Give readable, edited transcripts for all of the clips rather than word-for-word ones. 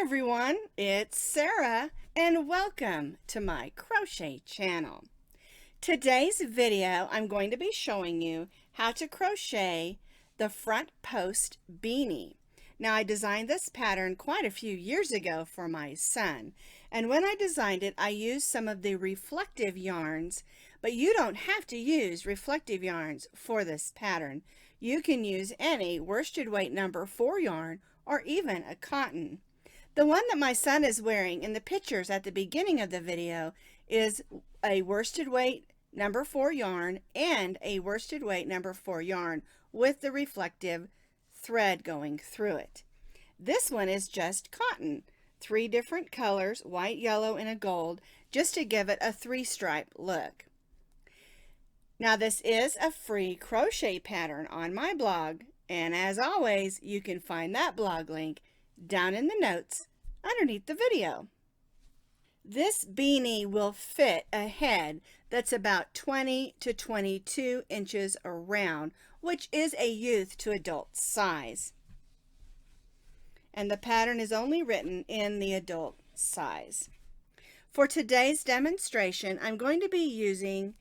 everyone, it's Sarah and welcome to my crochet channel. Today's video I'm going to be showing you how to crochet the front post beanie. Now I designed this pattern quite a few years ago for my son, and when I designed it I used some of the reflective yarns, but you don't have to use reflective yarns for this pattern. You can use any worsted weight number 4 yarn or even a cotton. The one that my son is wearing in the pictures at the beginning of the video is a worsted weight number 4 yarn and a worsted weight number 4 yarn with the reflective thread going through it. This one is just cotton, 3 different colors, white, yellow, and a gold, just to give it a 3-stripe look. Now this is a free crochet pattern on my blog, and as always you can find that blog link down in the notes underneath the video. This beanie will fit a head that's about 20 to 22 inches around, which is a youth to adult size. And the pattern is only written in the adult size. For today's demonstration, I'm going to be using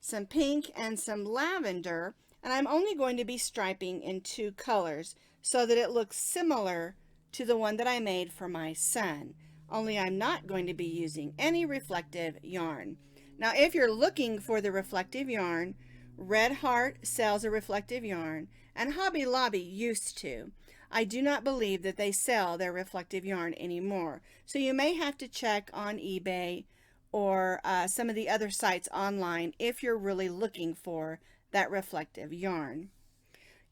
some pink and some lavender, and I'm only going to be striping in 2 colors so that it looks similar to the one that I made for my son, only I'm not going to be using any reflective yarn. Now if you're looking for the reflective yarn, Red Heart sells a reflective yarn, and Hobby Lobby used to. I do not believe that they sell their reflective yarn anymore, so you may have to check on eBay or some of the other sites online if you're really looking for that reflective yarn.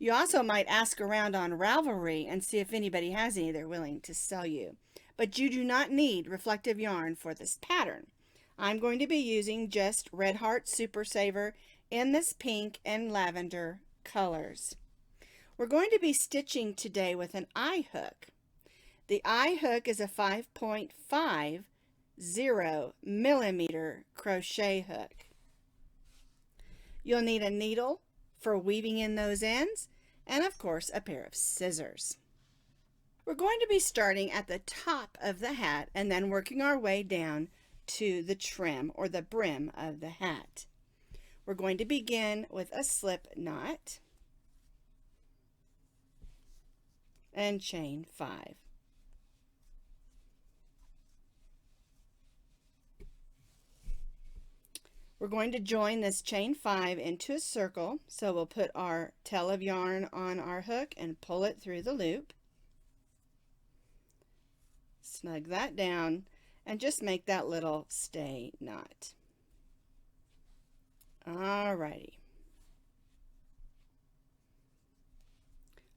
You also might ask around on Ravelry and see if anybody has any they're willing to sell you. But you do not need reflective yarn for this pattern. I'm going to be using just Red Heart Super Saver in this pink and lavender colors. We're going to be stitching today with an eye hook. The eye hook is a 5.50 millimeter crochet hook. You'll need a needle for weaving in those ends, and of course a pair of scissors. We're going to be starting at the top of the hat and then working our way down to the trim or the brim of the hat. We're going to begin with a slip knot and chain 5. We're going to join this chain 5 into a circle, so we'll put our tail of yarn on our hook and pull it through the loop. Snug that down and just make that little stay knot. Alrighty.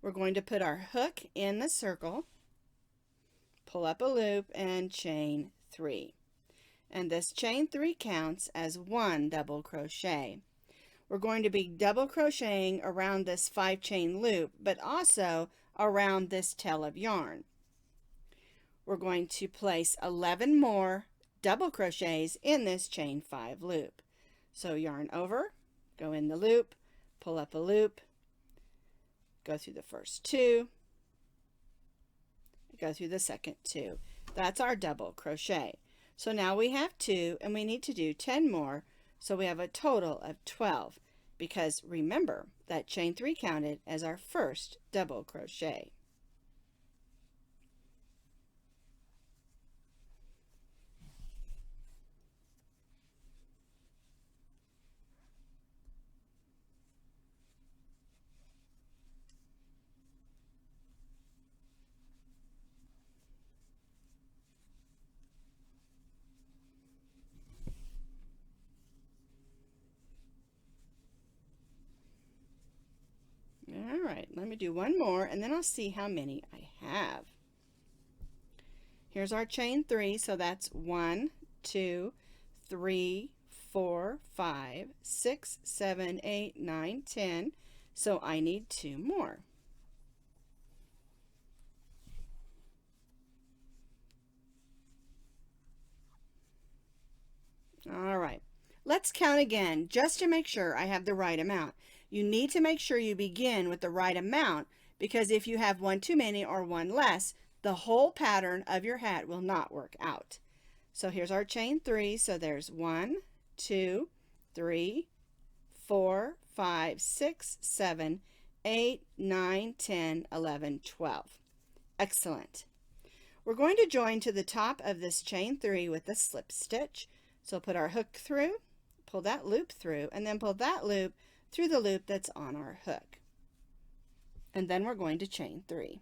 We're going to put our hook in the circle, pull up a loop, and chain 3. And this chain 3 counts as 1 double crochet. We're going to be double crocheting around this 5 chain loop, but also around this tail of yarn. We're going to place 11 more double crochets in this chain 5 loop. So yarn over, go in the loop, pull up a loop, go through the first 2, go through the second 2. That's our double crochet. So now we have 2 and we need to do 10 more, so we have a total of 12, because remember that chain 3 counted as our first double crochet. Alright, let me do one more and then I'll see how many I have. Here's our chain 3, so that's 1, 2, 3, 4, 5, 6, 7, 8, 9, 10. So I need 2 more. Alright, let's count again just to make sure I have the right amount. You need to make sure you begin with the right amount, because if you have one too many or one less, the whole pattern of your hat will not work out. So here's our chain 3. So there's 1, 2, 3, 4, 5, 6, 7, 8, 9, 10, 11, 12. Excellent. We're going to join to the top of this chain 3 with a slip stitch. So put our hook through, pull that loop through, and then pull that loop through the loop that's on our hook. And then we're going to chain 3.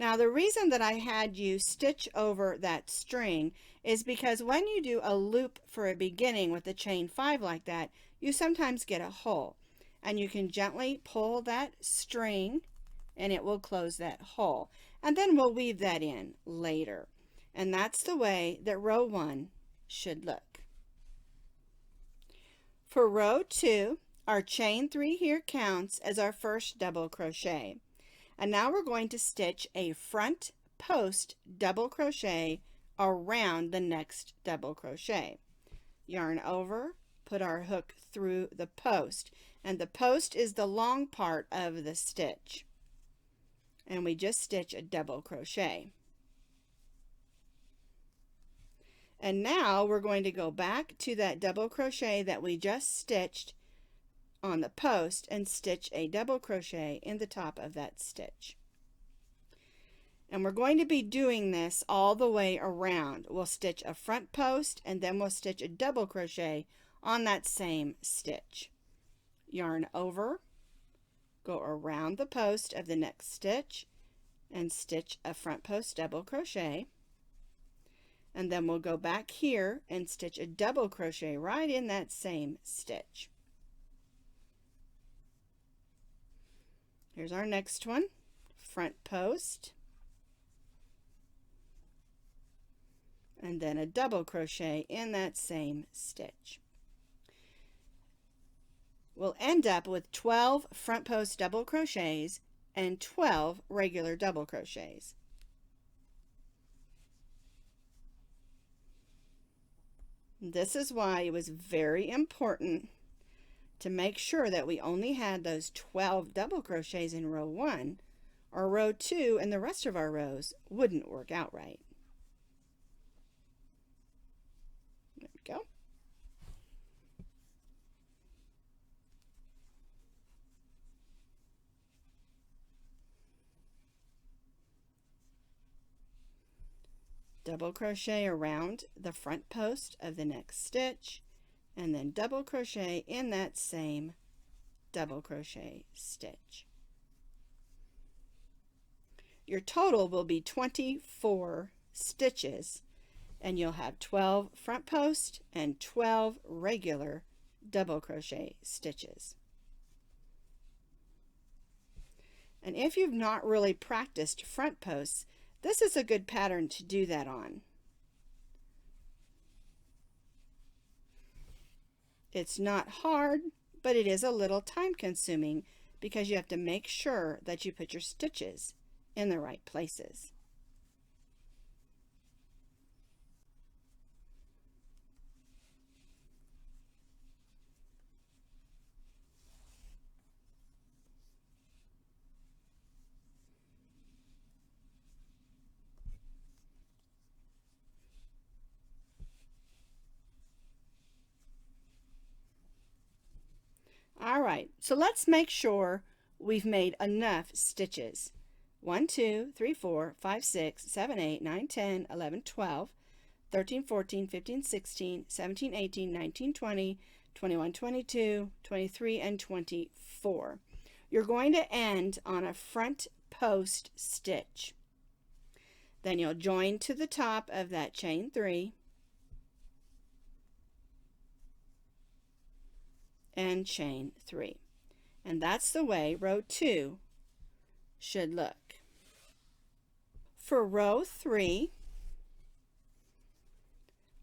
Now the reason that I had you stitch over that string is because when you do a loop for a beginning with a chain 5 like that, you sometimes get a hole. And you can gently pull that string and it will close that hole. And then we'll weave that in later. And that's the way that row 1 should look. For row 2, our chain 3 here counts as our first double crochet. And now we're going to stitch a front post double crochet around the next double crochet. Yarn over, put our hook through the post, and the post is the long part of the stitch. And we just stitch a double crochet. And now we're going to go back to that double crochet that we just stitched on the post and stitch a double crochet in the top of that stitch. And we're going to be doing this all the way around. We'll stitch a front post and then we'll stitch a double crochet on that same stitch. Yarn over, go around the post of the next stitch and stitch a front post double crochet. And then we'll go back here and stitch a double crochet right in that same stitch. Here's our next one, front post, and then a double crochet in that same stitch. We'll end up with 12 front post double crochets and 12 regular double crochets. This is why it was very important to make sure that we only had those 12 double crochets in row 1, or row 2 and the rest of our rows wouldn't work out right. There we go. Double crochet around the front post of the next stitch, and then double crochet in that same double crochet stitch. Your total will be 24 stitches, and you'll have 12 front post and 12 regular double crochet stitches. And if you've not really practiced front posts, this is a good pattern to do that on. It's not hard, but it is a little time consuming because you have to make sure that you put your stitches in the right places. All right, so let's make sure we've made enough stitches. 1, 2, 3, 4, 5, 6, 7, 8, 9, 10, 11, 12, 13, 14, 15, 16, 17, 18, 19, 20, 21, 22, 23, and 24. You're going to end on a front post stitch. Then you'll join to the top of that chain 3 and chain 3. And that's the way row 2 should look. For row 3,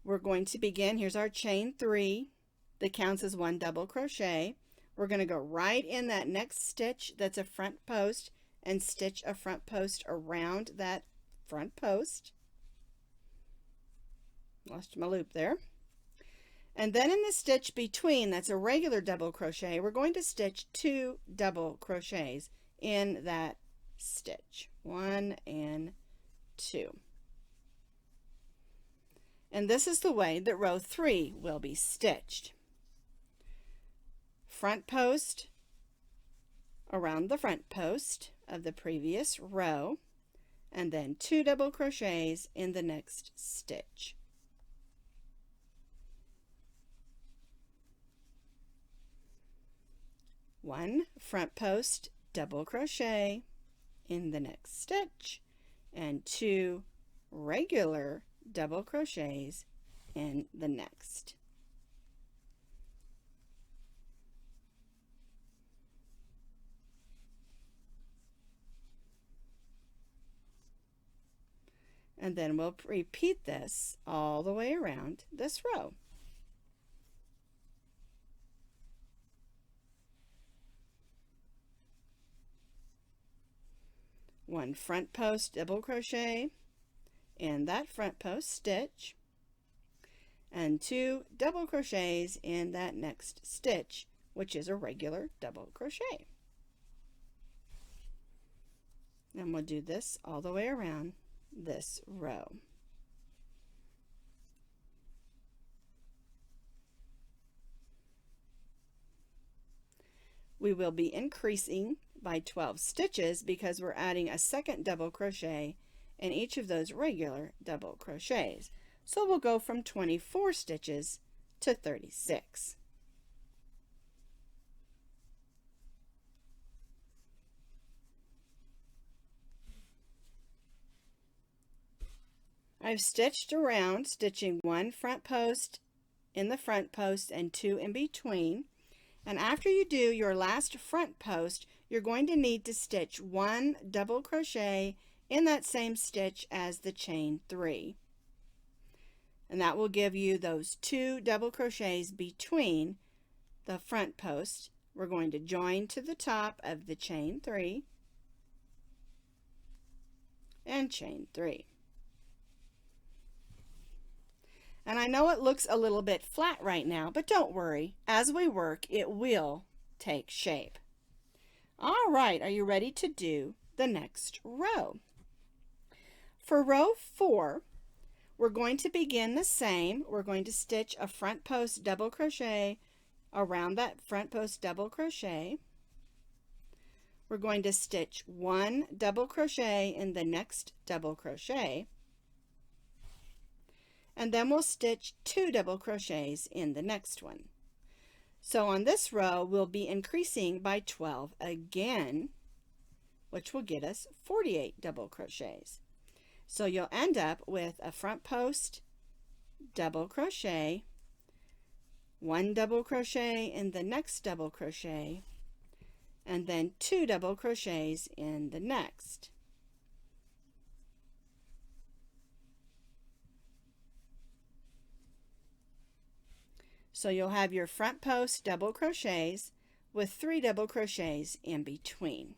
we're going to begin, here's our chain 3 that counts as 1 double crochet. We're going to go right in that next stitch that's a front post and stitch a front post around that front post. Lost my loop there. And then in the stitch between, that's a regular double crochet, we're going to stitch 2 double crochets in that stitch. 1 and 2. And this is the way that row 3 will be stitched. Front post around the front post of the previous row, and then 2 double crochets in the next stitch. One front post double crochet in the next stitch, and 2 regular double crochets in the next. And then we'll repeat this all the way around this row. One front post double crochet in that front post stitch, and 2 double crochets in that next stitch, which is a regular double crochet. And we'll do this all the way around this row. We will be increasing by 12 stitches because we're adding a second double crochet in each of those regular double crochets. So we'll go from 24 stitches to 36. I've stitched around, stitching 1 front post in the front post and 2 in between. And after you do your last front post, you're going to need to stitch 1 double crochet in that same stitch as the chain 3. And that will give you those 2 double crochets between the front post. We're going to join to the top of the chain 3 and chain 3. And I know it looks a little bit flat right now, but don't worry. As we work, it will take shape. All right, are you ready to do the next row? For row 4, we're going to begin the same. We're going to stitch a front post double crochet around that front post double crochet. We're going to stitch 1 double crochet in the next double crochet. And then we'll stitch 2 double crochets in the next one. So on this row, we'll be increasing by 12 again, which will get us 48 double crochets. So you'll end up with a front post double crochet, 1 double crochet in the next double crochet, and then 2 double crochets in the next. So you'll have your front post double crochets with 3 double crochets in between.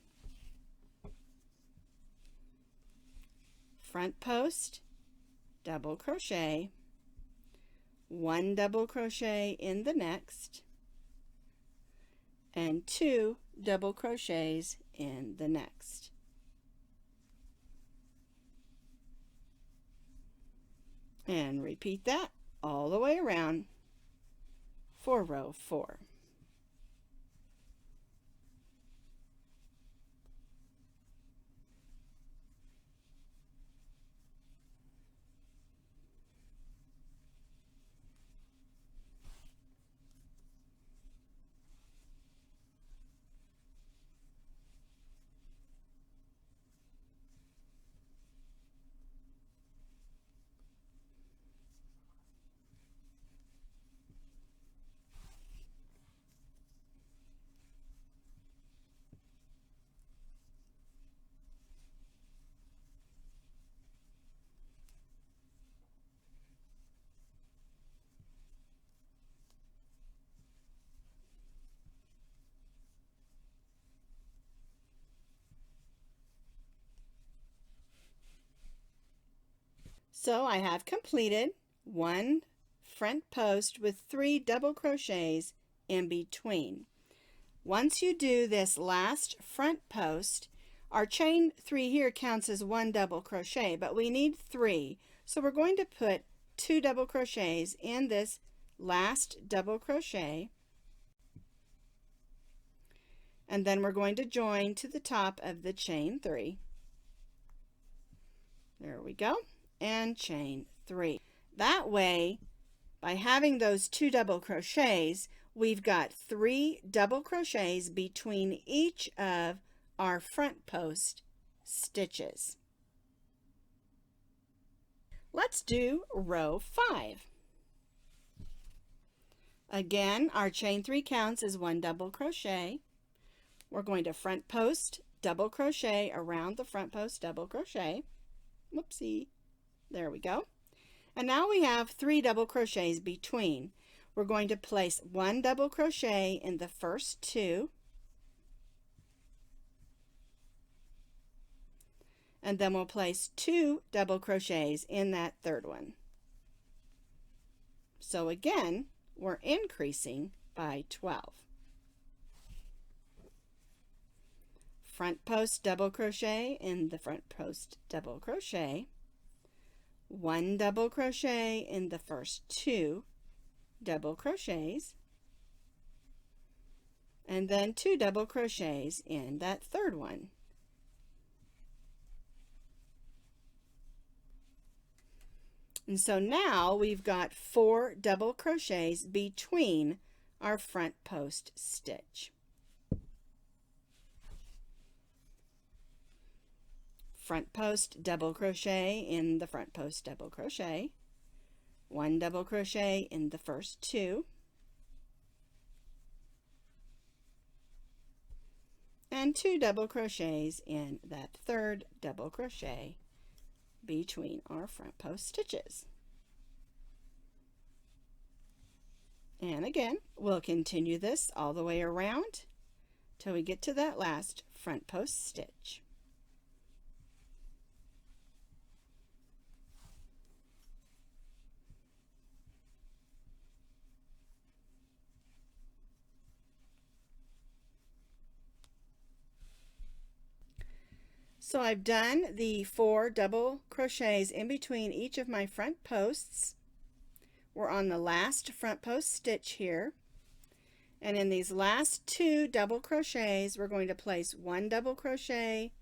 Front post double crochet, 1 double crochet in the next, and 2 double crochets in the next. And repeat that all the way around for row 4. So I have completed 1 front post with 3 double crochets in between. Once you do this last front post, Our chain 3 here counts as 1 double crochet, but we need 3. So we're going to put 2 double crochets in this last double crochet, and then we're going to join to the top of the chain 3. There we go, and chain 3. That way, by having those 2 double crochets, we've got 3 double crochets between each of our front post stitches. Let's do row 5. Again, our chain 3 counts as 1 double crochet. We're going to front post double crochet around the front post double crochet. Whoopsie. There we go. And now we have 3 double crochets between. We're going to place 1 double crochet in the first 2, and then we'll place 2 double crochets in that third one. So again, we're increasing by 12. Front post double crochet in the front post double crochet, 1 double crochet in the first 2 double crochets, and then 2 double crochets in that third one. And so now we've got 4 double crochets between our front post stitch. Front post double crochet in the front post double crochet, 1 double crochet in the first 2, and 2 double crochets in that third double crochet between our front post stitches. And again, we'll continue this all the way around till we get to that last front post stitch. So I've done the 4 double crochets in between each of my front posts. We're on the last front post stitch here, and in these last 2 double crochets we're going to place 1 double crochet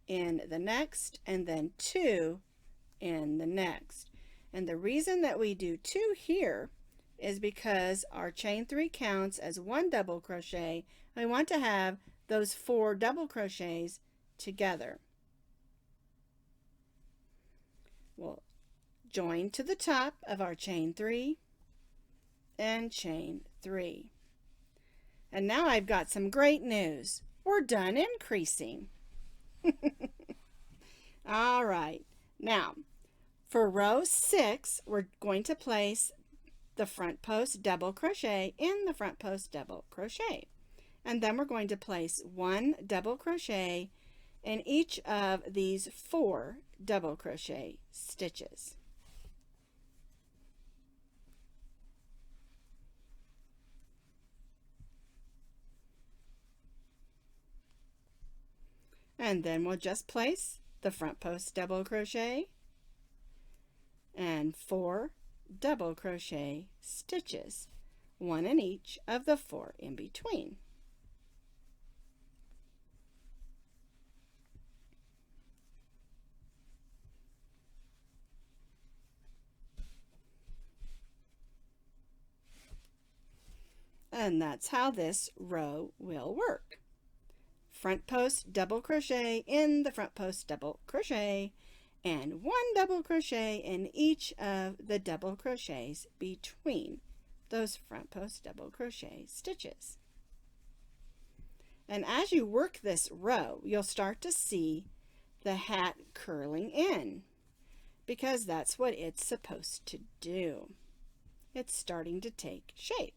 in the next and then 2 in the next. And the reason that we do 2 here is because our chain 3 counts as 1 double crochet. We want to have those 4 double crochets together. We'll join to the top of our chain 3 and chain 3. And now I've got some great news. We're done increasing. All right, now for row 6 we're going to place the front post double crochet in the front post double crochet, and then we're going to place 1 double crochet in each of these 4 double crochet stitches. And then we'll just place the front post double crochet and 4 double crochet stitches, 1 in each of the 4 in between. And that's how this row will work. Front post double crochet in the front post double crochet, and 1 double crochet in each of the double crochets between those front post double crochet stitches. And as you work this row, you'll start to see the hat curling in, because that's what it's supposed to do. It's starting to take shape.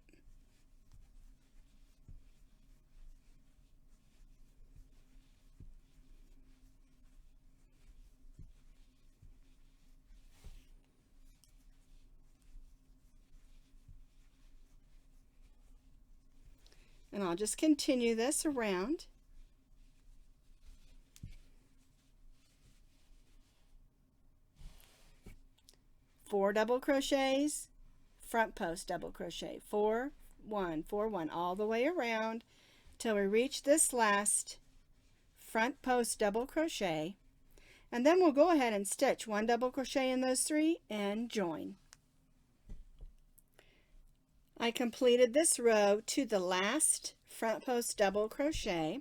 And I'll just continue this around. 4 double crochets, front post double crochet, 4 1 4 1 all the way around till we reach this last front post double crochet, and then we'll go ahead and stitch 1 double crochet in those 3 and join. I completed this row to the last front post double crochet,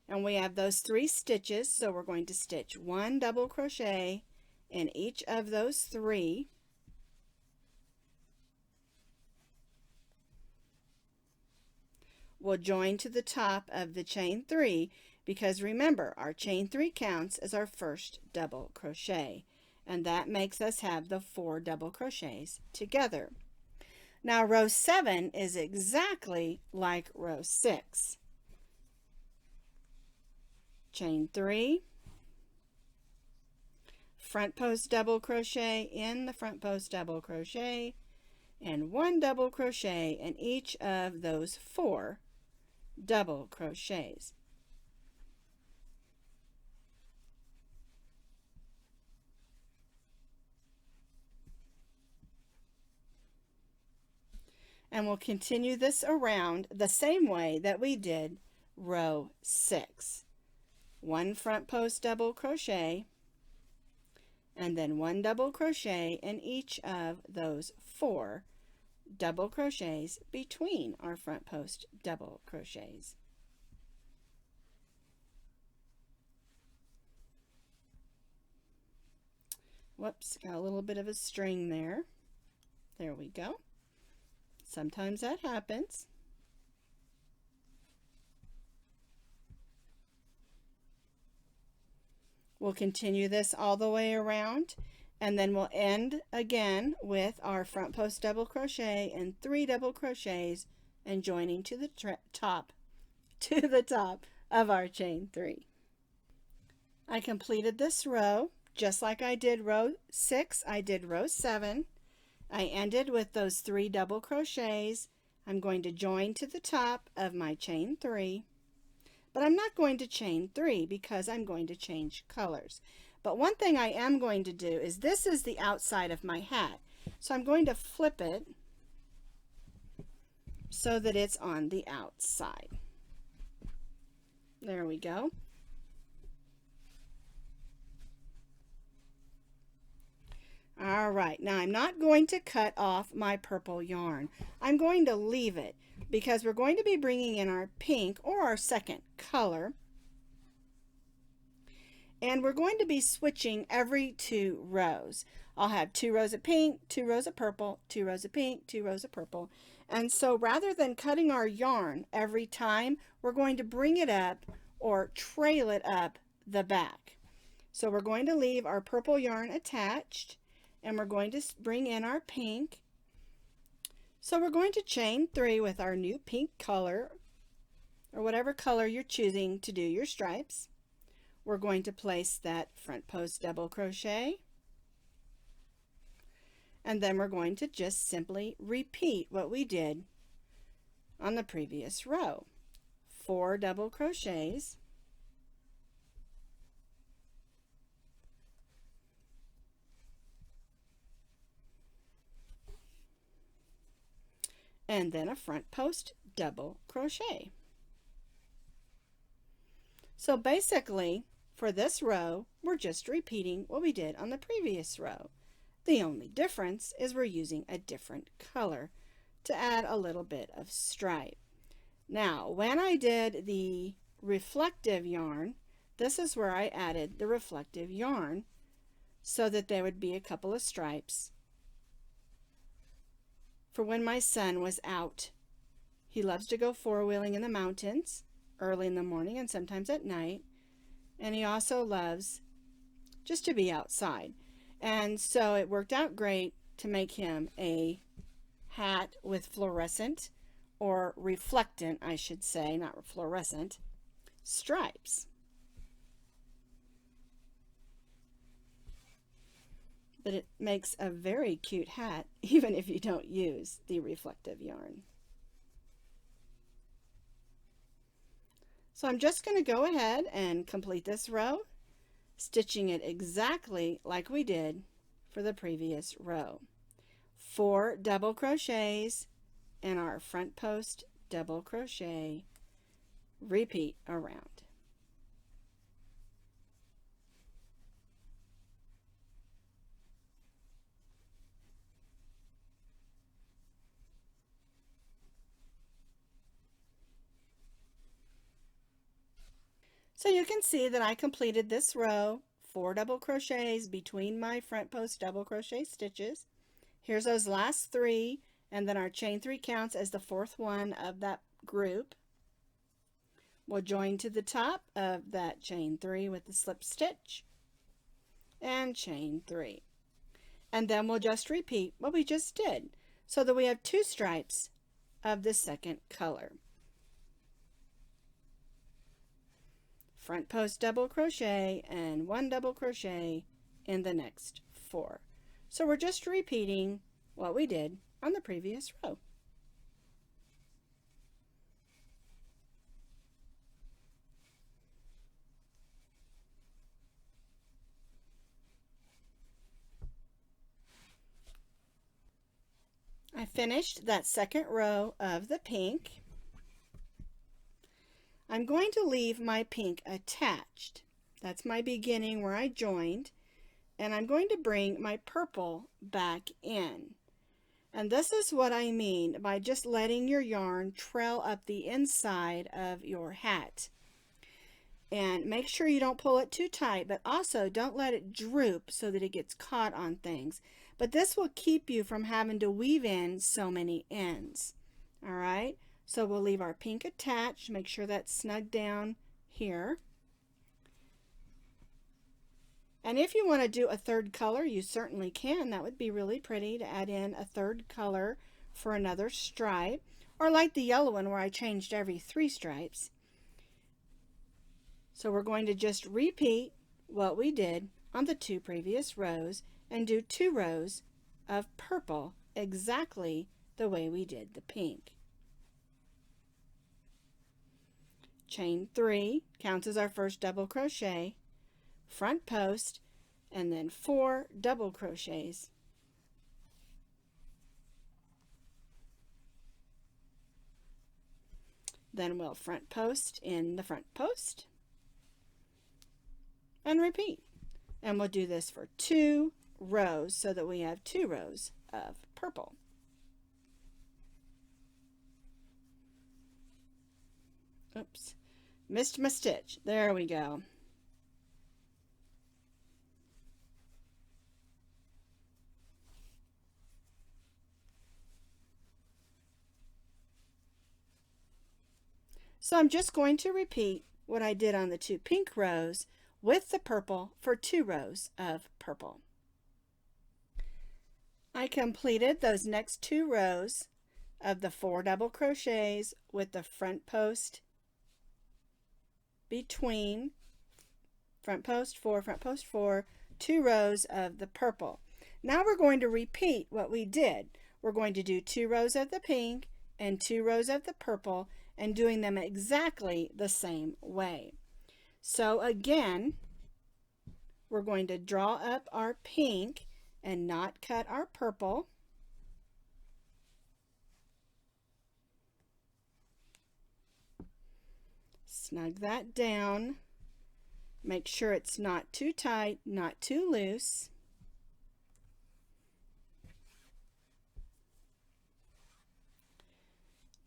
and we have those 3 stitches, so we're going to stitch 1 double crochet in each of those 3. We'll join to the top of the chain 3 because remember, our chain 3 counts as our first double crochet, and that makes us have the 4 double crochets together. Now row 7 is exactly like row 6. Chain 3, front post double crochet in the front post double crochet, and 1 double crochet in each of those 4 double crochets. And we'll continue this around the same way that we did row 6. 1 front post double crochet, and then 1 double crochet in each of those 4 double crochets between our front post double crochets. Whoops, got a little bit of a string there. There we go. Sometimes that happens. We'll continue this all the way around, and then we'll end again with our front post double crochet and 3 double crochets and joining to the top of our chain 3. I completed this row just like I did row 6. I did row 7. I ended with those 3 double crochets. I'm going to join to the top of my chain 3, but I'm not going to chain 3 because I'm going to change colors. But one thing I am going to do is, this is the outside of my hat, so I'm going to flip it so that it's on the outside. There we go. All right, now I'm not going to cut off my purple yarn. I'm going to leave it because we're going to be bringing in our pink, or our second color, and we're going to be switching every 2 rows. I'll have 2 rows of pink, 2 rows of purple, 2 rows of pink, 2 rows of purple. And so rather than cutting our yarn every time, we're going to bring it up or trail it up the back. So we're going to leave our purple yarn attached, and we're going to bring in our pink. So we're going to chain 3 with our new pink color, or whatever color you're choosing to do your stripes. We're going to place that front post double crochet, and then we're going to just simply repeat what we did on the previous row. 4 double crochets, and then a front post double crochet. So basically, for this row, we're just repeating what we did on the previous row. The only difference is we're using a different color to add a little bit of stripe. Now, when I did the reflective yarn, this is where I added the reflective yarn so that there would be a couple of stripes for when my son was out. He loves to go four-wheeling in the mountains early in the morning and sometimes at night, and he also loves just to be outside. And so it worked out great to make him a hat with fluorescent, or reflectant I should say, not fluorescent, stripes. But it makes a very cute hat even if you don't use the reflective yarn. So I'm just going to go ahead and complete this row, stitching it exactly like we did for the previous row. 4 double crochets in our front post double crochet, repeat around. So you can see that I completed this row, 4 double crochets between my front post double crochet stitches. Here's those last 3, and then our chain 3 counts as the 4th one of that group. We'll join to the top of that chain 3 with the slip stitch and chain 3. And then we'll just repeat what we just did so that we have 2 stripes of the second color. Front post double crochet and 1 double crochet in the next 4. So we're just repeating what we did on the previous row. I finished that second row of the pink. I'm going to leave my pink attached. That's my beginning where I joined, and I'm going to bring my purple back in. And this is what I mean by just letting your yarn trail up the inside of your hat. And make sure you don't pull it too tight, but also don't let it droop so that it gets caught on things. But this will keep you from having to weave in so many ends. All right, so we'll leave our pink attached. Make sure that's snug down here. And if you want to do a 3rd color, you certainly can. That would be really pretty to add in a 3rd color for another stripe, or like the yellow one where I changed every 3 stripes. So we're going to just repeat what we did on the 2 previous rows and do 2 rows of purple exactly the way we did the pink. Chain 3 counts as our first double crochet, front post, and then 4 double crochets. Then we'll front post in the front post and repeat. And we'll do this for 2 rows so that we have 2 rows of purple. Oops, missed my stitch. There we go. So I'm just going to repeat what I did on the 2 pink rows with the purple for 2 rows of purple. I completed those next 2 rows of the 4 double crochets with the front post between front post 4, 2 rows of the purple. Now we're going to repeat what we did. We're going to do 2 rows of the pink and 2 rows of the purple, and doing them exactly the same way. So again, we're going to draw up our pink and not cut our purple. Snug that down. Make sure it's not too tight, not too loose.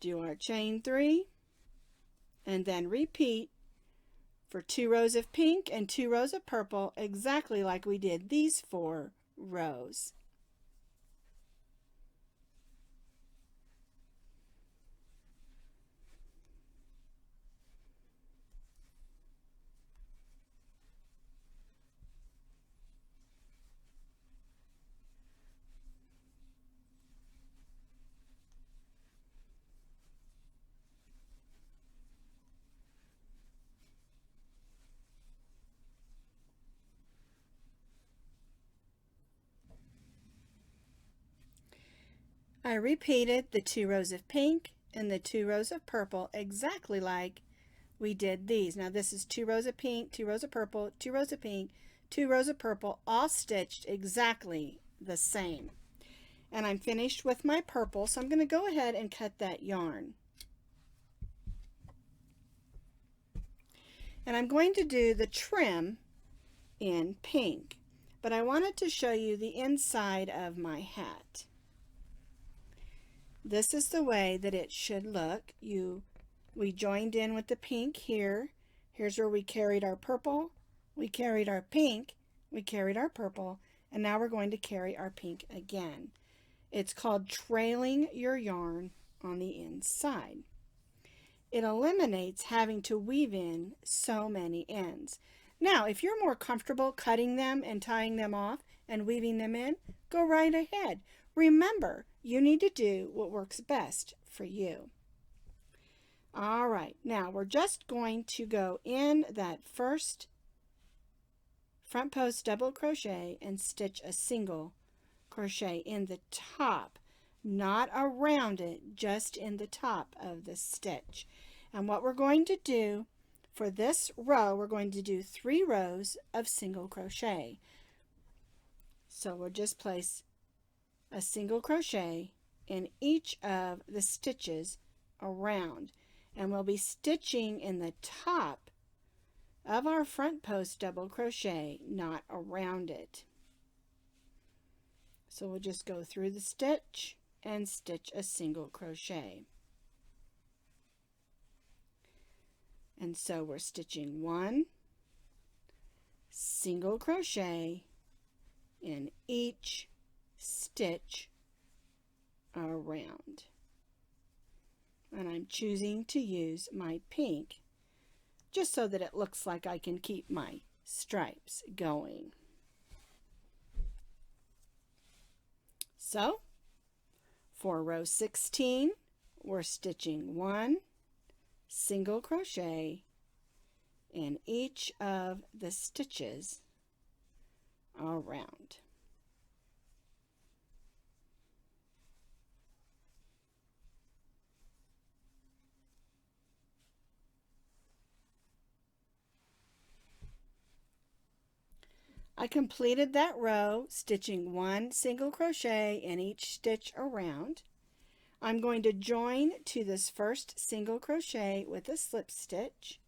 Do our chain 3 and then repeat for 2 rows of pink and 2 rows of purple, exactly like we did these 4 rows. I repeated the 2 rows of pink and the 2 rows of purple exactly like we did these. Now this is 2 rows of pink, 2 rows of purple, 2 rows of pink, 2 rows of purple, all stitched exactly the same. And I'm finished with my purple, so I'm going to go ahead and cut that yarn. And I'm going to do the trim in pink, but I wanted to show you the inside of my hat. This is the way that it should look. We joined in with the pink here. Here's where we carried our purple, we carried our pink, we carried our purple, and now we're going to carry our pink again. It's called trailing your yarn on the inside. It eliminates having to weave in so many ends. Now, if you're more comfortable cutting them and tying them off and weaving them in, go right ahead. Remember, you need to do what works best for you. All right, now we're just going to go in that first front post double crochet and stitch a single crochet in the top, not around it, just in the top of the stitch. And what we're going to do for this row, we're going to do 3 rows of single crochet. So we'll just place a single crochet in each of the stitches around, and we'll be stitching in the top of our front post double crochet, not around it. So we'll just go through the stitch and stitch a single crochet. And so we're stitching 1 single crochet in each stitch around. And I'm choosing to use my pink just so that it looks like I can keep my stripes going. So for row 16, we're stitching 1 single crochet in each of the stitches around. I completed that row stitching 1 single crochet in each stitch around. I'm going to join to this first single crochet with a slip stitch.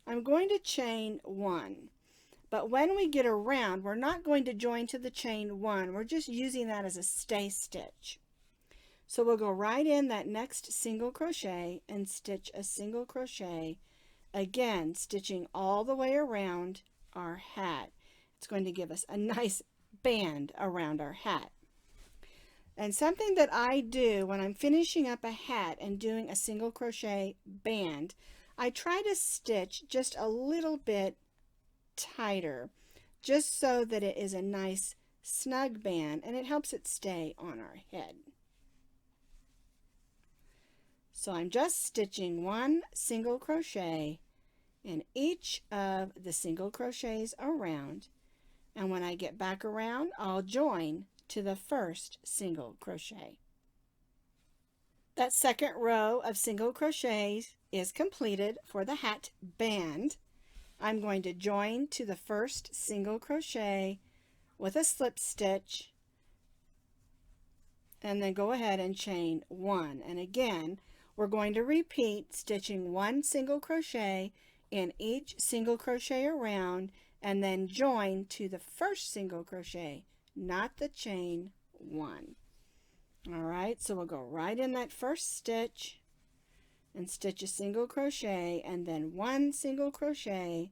I'm going to chain 1, but when we get around, we're not going to join to the chain 1. We're just using that as a stay stitch. So we'll go right in that next single crochet and stitch a single crochet, again stitching all the way around our hat. It's going to give us a nice band around our hat. And something that I do when I'm finishing up a hat and doing a single crochet band, I try to stitch just a little bit tighter, just so that it is a nice snug band and it helps it stay on our head. So I'm just stitching 1 single crochet in each of the single crochets around, and when I get back around, I'll join to the first single crochet. That second row of single crochets is completed for the hat band. I'm going to join to the first single crochet with a slip stitch and then go ahead and chain 1. And again, we're going to repeat stitching 1 single crochet in each single crochet around and then join to the first single crochet, not the chain 1. All right, so we'll go right in that first stitch and stitch a single crochet and then 1 single crochet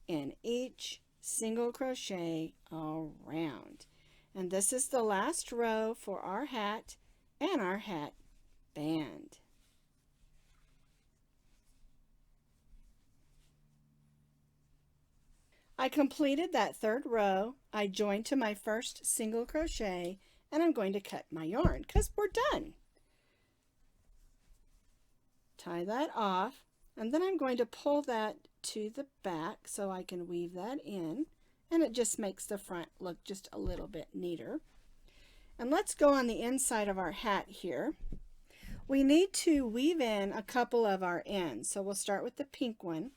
in each single crochet around. And this is the last row for our hat and our hat band. I completed that third row. I joined to my first single crochet and I'm going to cut my yarn because we're done. Tie that off, and then I'm going to pull that to the back so I can weave that in, and it just makes the front look just a little bit neater. And let's go on the inside of our hat here. We need to weave in a couple of our ends, so we'll start with the pink one.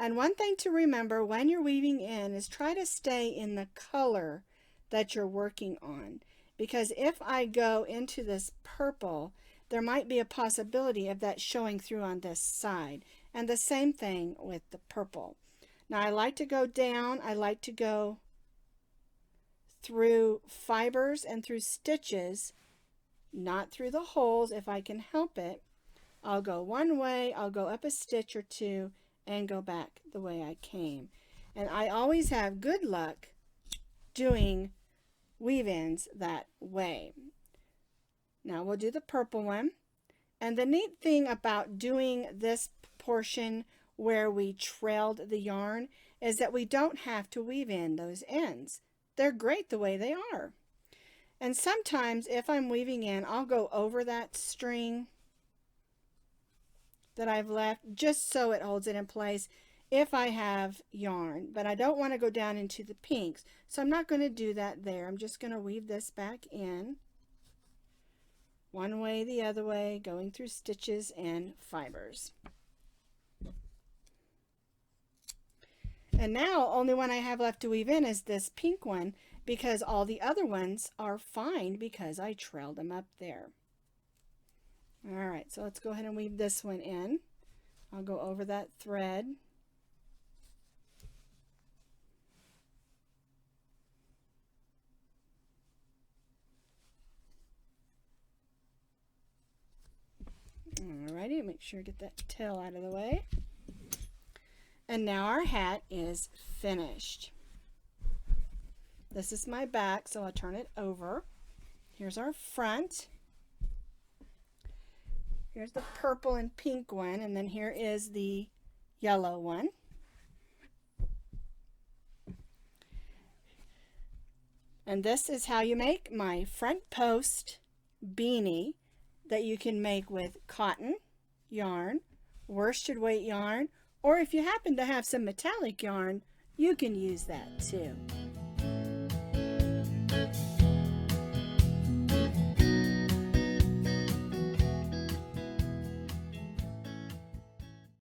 And one thing to remember when you're weaving in is try to stay in the color that you're working on. Because if I go into this purple, there might be a possibility of that showing through on this side. And the same thing with the purple. Now I like to go down, I like to go through fibers and through stitches, not through the holes if I can help it. I'll go one way, I'll go up a stitch or two, and go back the way I came. And I always have good luck doing weave-ins that way. Now we'll do the purple one. And the neat thing about doing this portion where we trailed the yarn is that we don't have to weave in those ends. They're great the way they are. And sometimes if I'm weaving in, I'll go over that string that I've left just so it holds it in place if I have yarn, but I don't want to go down into the pinks, so I'm not going to do that there. I'm just going to weave this back in one way, the other way, going through stitches and fibers. And now only one I have left to weave in is this pink one, because all the other ones are fine because I trailed them up there. All right, so let's go ahead and weave this one in. I'll go over that thread. Alrighty, make sure to get that tail out of the way. And now our hat is finished. This is my back, so I'll turn it over. Here's our front. Here's the purple and pink one, and then here is the yellow one. And this is how you make my front post beanie that you can make with cotton yarn, worsted weight yarn, or if you happen to have some metallic yarn, you can use that too.